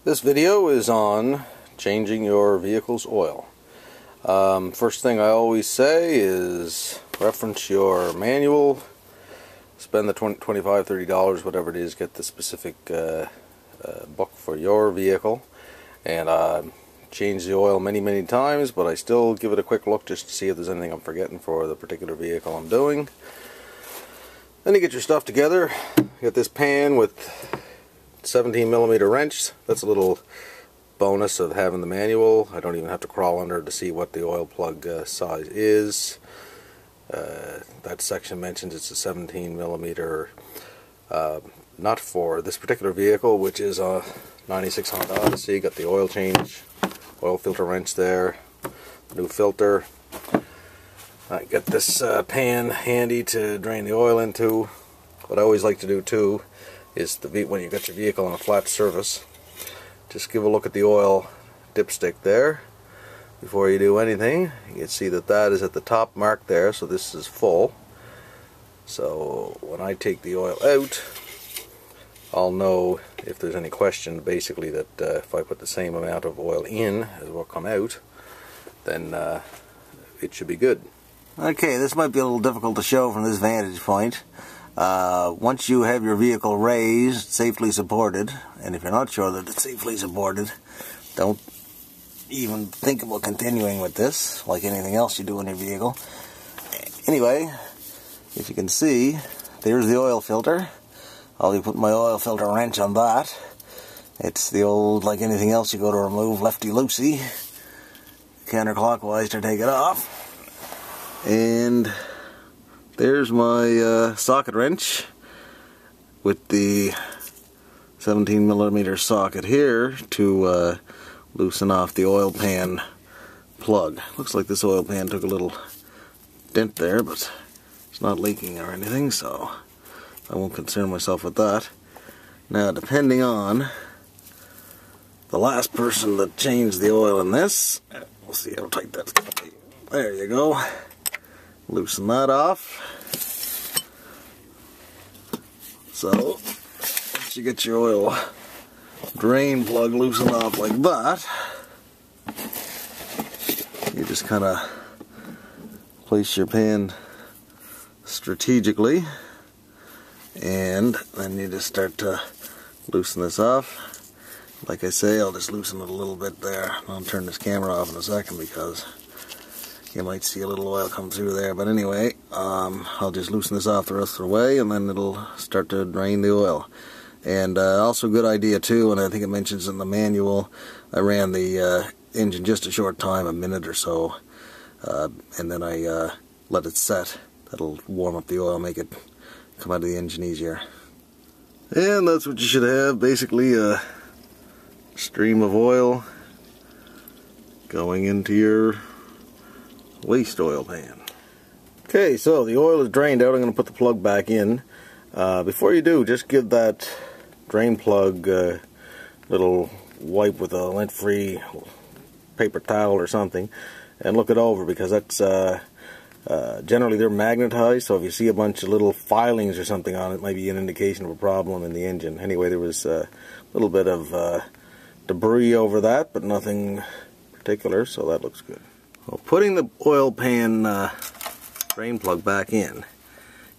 This video is on changing your vehicle's oil. First thing I always say is reference your manual, spend the $25, $30, whatever it is, get the specific book for your vehicle, and change the oil many times, but I still give it a quick look just to see if there's anything I'm forgetting for the particular vehicle I'm doing. Then you get your stuff together. You get this pan with 17mm wrench. That's a little bonus of having the manual. I don't even have to crawl under to see what the oil plug size is. That section mentions it's a 17mm, not for this particular vehicle, which is a 96 Honda Odyssey. Got the oil change, oil filter wrench there, new filter. I get this pan handy to drain the oil into. What I always like to do too is when you got your vehicle on a flat surface, just give a look at the oil dipstick there before you do anything. You can see that that is at the top mark there, so this is full. So when I take the oil out, I'll know if there's any question basically that if I put the same amount of oil in as will come out, then it should be good. Okay, this might be a little difficult to show from this vantage point. Once you have your vehicle raised, safely supported, and if you're not sure that it's safely supported, don't even think about continuing with this, like anything else you do in your vehicle. Anyway, if you can see, there's the oil filter. I'll be putting my oil filter wrench on that. It's the old, like anything else you go to remove, lefty-loosey, counterclockwise to take it off. And there's my socket wrench with the 17mm socket here to loosen off the oil pan plug. Looks like this oil pan took a little dent there, but it's not leaking or anything, so I won't concern myself with that. Now, depending on the last person that changed the oil in this, we'll see how tight that's going to be. There you go. Loosen that off. So, once you get your oil drain plug loosened off like that, you just kind of place your pan strategically, and then you just start to loosen this off. Like I say, I'll just loosen it a little bit there. I'll turn this camera off in a second because you might see a little oil come through there, but anyway, I'll just loosen this off the rest of the way, and then it'll start to drain the oil. And also a good idea too, and I think it mentions in the manual, I ran the engine just a short time, a minute or so, and then I let it set. That'll warm up the oil, make it come out of the engine easier. And that's what you should have, basically a stream of oil going into your waste oil pan. Okay, so the oil is drained out. I'm going to put the plug back in. Before you do, just give that drain plug a little wipe with a lint-free paper towel or something and look it over, because that's generally they're magnetized, so if you see a bunch of little filings or something on it, it might be an indication of a problem in the engine. Anyway, there was a little bit of debris over that, but nothing particular, so that looks good. Well, putting the oil pan drain plug back in,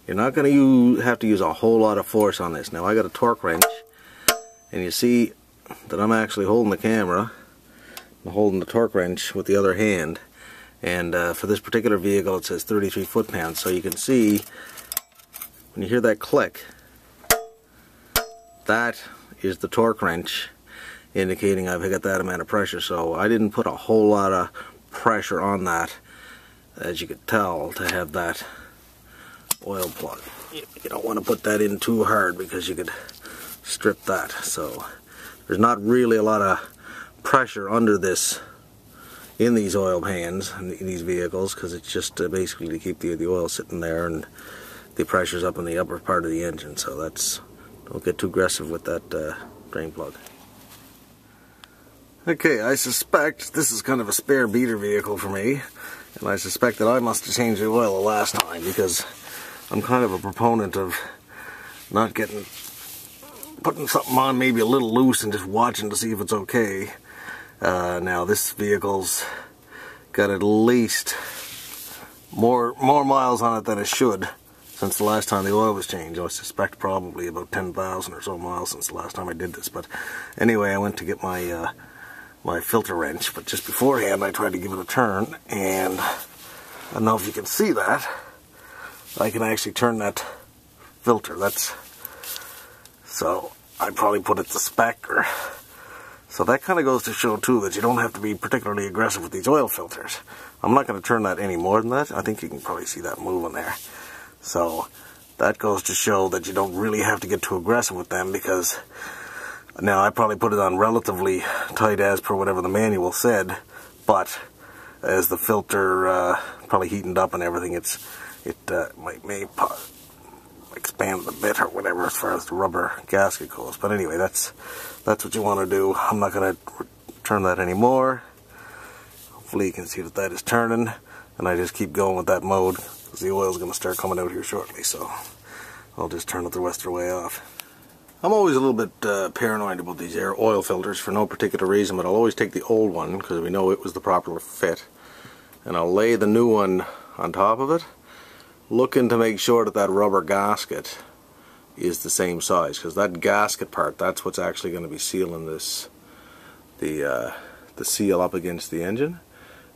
you're not going to have to use a whole lot of force on this. Now, I got a torque wrench, and you see that I'm actually holding the camera. I'm holding the torque wrench with the other hand, and for this particular vehicle it says 33 foot-pounds, so you can see when you hear that click, that is the torque wrench indicating I've got that amount of pressure. So I didn't put a whole lot of pressure on that, as you could tell, to have that oil plug. You don't want to put that in too hard because you could strip that. So there's not really a lot of pressure under this in these oil pans in these vehicles, because it's just basically to keep the oil sitting there, and the pressure's up in the upper part of the engine. So that's, don't get too aggressive with that drain plug. Okay, I suspect this is kind of a spare beater vehicle for me, and I suspect that I must have changed the oil the last time, because I'm kind of a proponent of not getting putting something on maybe a little loose and just watching to see if it's okay. Now this vehicle's got at least more miles on it than it should since the last time the oil was changed. I suspect probably about 10,000 or so miles since the last time I did this. But anyway, I went to get my my filter wrench, but just beforehand I tried to give it a turn, and I don't know if you can see that. I can actually turn that filter. So I probably put it to spec, or so that kind of goes to show too that you don't have to be particularly aggressive with these oil filters. I'm not going to turn that any more than that. I think you can probably see that moving there. So that goes to show that you don't really have to get too aggressive with them, because now I probably put it on relatively tight as per whatever the manual said, but as the filter probably heated up and everything, it may expand a bit or whatever as far as the rubber gasket goes. But anyway, that's what you want to do. I'm not going to turn that anymore. Hopefully you can see that is turning, and I just keep going with that mode because the oil is going to start coming out here shortly. So I'll just turn it the rest of the way off. I'm always a little bit paranoid about these air oil filters for no particular reason, but I'll always take the old one because we know it was the proper fit, and I'll lay the new one on top of it, looking to make sure that that rubber gasket is the same size, because that gasket part, that's what's actually going to be sealing this, the seal up against the engine.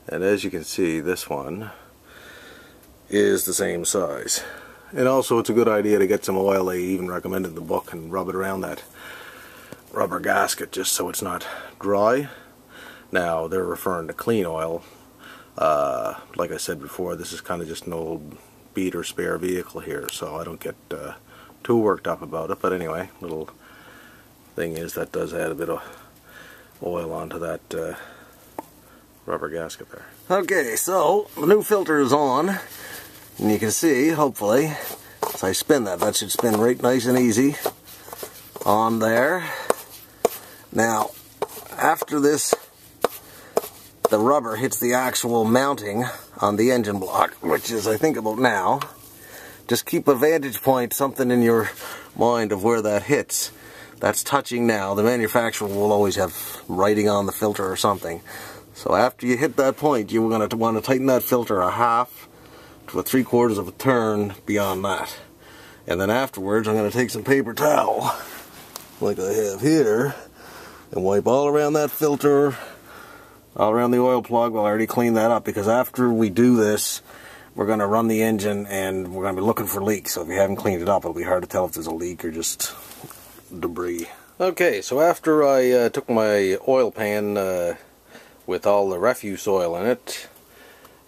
And as you can see, this one is the same size. And also it's a good idea to get some oil, they even recommend in the book, and rub it around that rubber gasket just so it's not dry. Now they're referring to clean oil. Like I said before, this is kind of just an old beat or spare vehicle here, so I don't get too worked up about it. But anyway, little thing is that does add a bit of oil onto that rubber gasket there. Okay, so the new filter is on. And you can see, hopefully, as I spin that should spin right nice and easy on there. Now, after this, the rubber hits the actual mounting on the engine block, which is, I think, about now. Just keep a vantage point, something in your mind of where that hits. That's touching now. The manufacturer will always have writing on the filter or something. So after you hit that point, you're going to want to tighten that filter a half to a 3/4 of a turn beyond that. And then afterwards I'm going to take some paper towel like I have here and wipe all around that filter, all around the oil plug. Well, I already cleaned that up, because after we do this we're going to run the engine and we're going to be looking for leaks. So if you haven't cleaned it up, it'll be hard to tell if there's a leak or just debris. Okay, so after I took my oil pan with all the refuse oil in it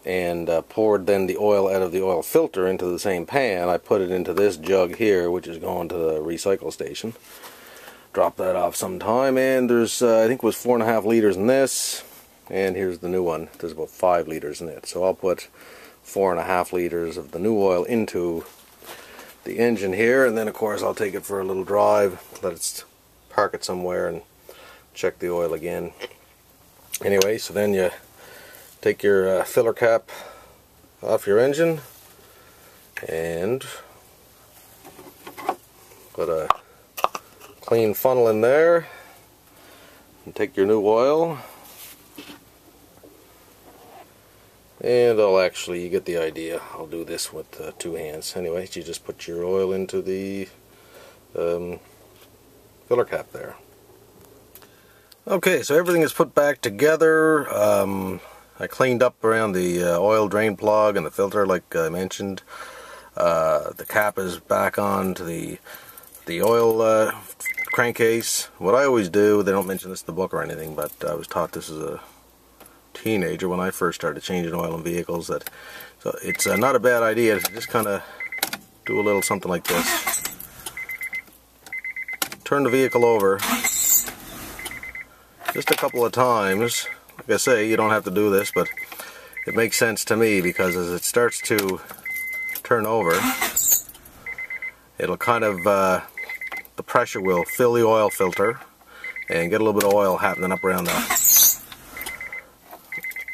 and poured then the oil out of the oil filter into the same pan, I put it into this jug here, which is going to the recycle station. Drop that off sometime, and there's I think it was 4.5 liters in this, and here's the new one. There's about 5 liters in it. So I'll put 4.5 liters of the new oil into the engine here, and then of course I'll take it for a little drive, park it somewhere and check the oil again. Anyway, so then you take your filler cap off your engine and put a clean funnel in there and take your new oil, and you get the idea. I'll do this with 2 hands. Anyway, you just put your oil into the filler cap there. Okay, so everything is put back together. I cleaned up around the oil drain plug and the filter, like I mentioned. The cap is back on to the oil crankcase. What I always do, they don't mention this in the book or anything, but I was taught this as a teenager when I first started changing oil in vehicles, so it's not a bad idea to just kind of do a little something like this. Turn the vehicle over just a couple of times. Like I say, you don't have to do this, but it makes sense to me, because as it starts to turn over, it'll kind of, the pressure will fill the oil filter and get a little bit of oil happening up around the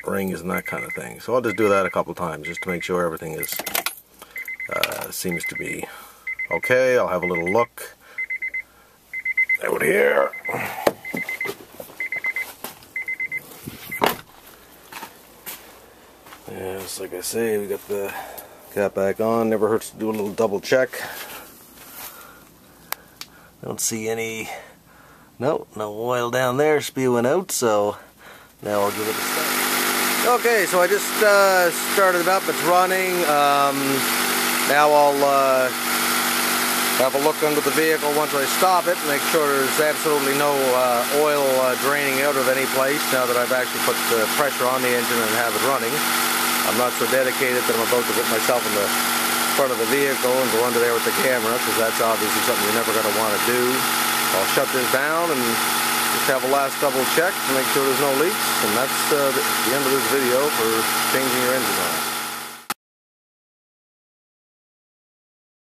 rings and that kind of thing. So I'll just do that a couple of times just to make sure everything is seems to be okay. I'll have a little look, out here. Yeah, just like I say, we got the cap back on. Never hurts to do a little double check. Don't see any, no oil down there spewing out, so now I'll give it a start. Okay, so I just started it up, it's running. Now I'll have a look under the vehicle once I stop it, make sure there's absolutely no oil draining out of any place now that I've actually put the pressure on the engine and have it running. I'm not so dedicated that I'm about to put myself in the front of the vehicle and go under there with the camera, because that's obviously something you're never going to want to do. I'll shut this down and just have a last double check to make sure there's no leaks, and that's the end of this video for changing your engine oil.